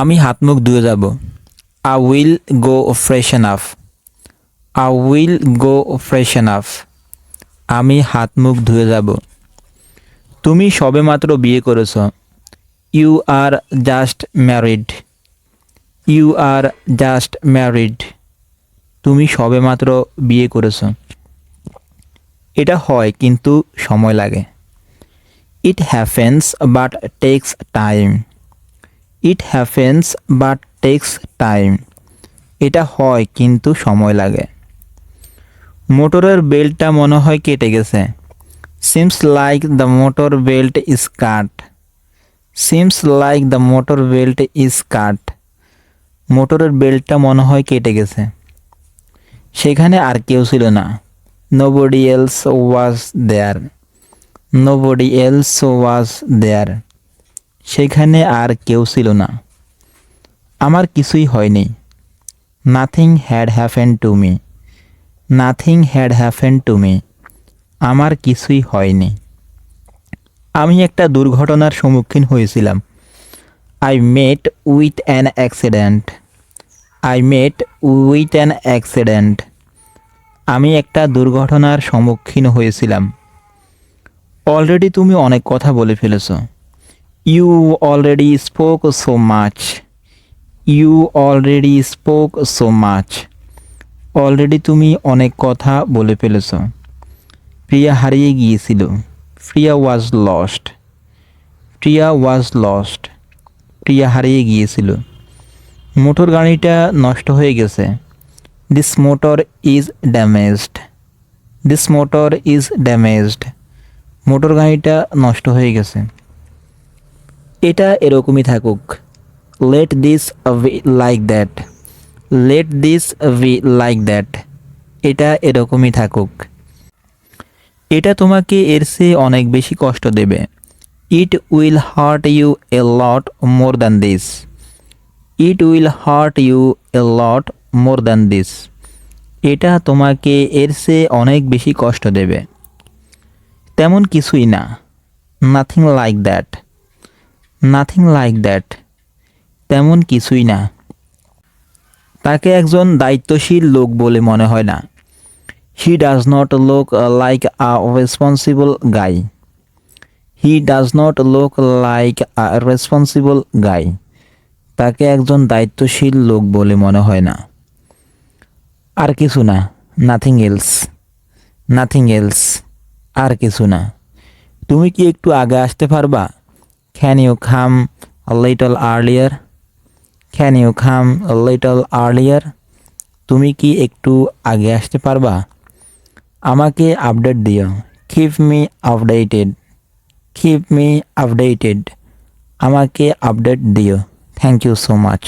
আমি হাত মুখ ধুয়ে যাব। I will go freshen up. I will go freshen up. আমি হাত মুখ ধুয়ে যাব। তুমি সবেমাত্র বিয়ে করেছো। You are just married. You are just married. তুমি সবেমাত্র বিয়ে করেছো। এটা হয় কিন্তু সময় লাগে। It happens but takes time. It happens but takes time. এটা হয় কিন্তু সময় লাগে। মোটরের বেল্টটা মনে হয় কেটে গেছে। Seems like the motor belt is cut. Seems like the motor belt is cut. মোটরের বেল্টটা মনে হয় কেটে গেছে। সেখানে আর কেউ ছিল না। Nobody else was there. Nobody else was there. সেখানে আর কেউ ছিল না। আমার কিছুই হয়নি। Nothing had happened to me. Nothing had happened to me. আমার কিছুই হয়নি। আমি একটা দুর্ঘটনার সম্মুখীন হয়েছিলাম। I met with an accident. I met with an accident. আমি একটা দুর্ঘটনার সম্মুখীন হয়েছিলাম। অলরেডি তুমি অনেক কথা বলে ফেলেছো। You already spoke so much. You already spoke so much. Already তুমি অনেক কথা বলে ফেলেছো। প্রিয়া হারিয়ে গিয়েছিল। প্রিয়া was lost. Priya was lost. প্রিয়া হারিয়ে গিয়েছিল। মোটর গাড়িটা নষ্ট হয়ে গেছে। This motor is damaged. This motor is damaged. Motor গাড়িটা নষ্ট হয়ে গেছে। এটা এরকমই থাকুক। Let this be like that. Let this be like that. এটা এরকমই থাকুক। এটা তোমাকে এর চেয়ে অনেক বেশি কষ্ট দেবে। It will hurt you a lot more than this. It will hurt you a lot more than this. এটা তোমাকে এর চেয়ে অনেক বেশি কষ্ট দেবে। তেমন কিছুই না। Nothing like that. Nothing like that. তেমন কিছুই না। তাকে একজন দায়িত্বশীল লোক বলে মনে হয় না। He does not look like a responsible guy. He does not look like a responsible guy. তাকে একজন দায়িত্বশীল লোক বলে মনে হয় না। আর কিছু না। Nothing else. Nothing else. আর কিছু না। তুমি কি একটু আগে আসতে পারবা? Can you come a little earlier? Can you come a little earlier? তুমি কি একটু আগে আসতে পারবা? আমাকে আপডেট দিও। Keep me updated. Keep me updated. আমাকে আপডেট দিও। Thank you so much.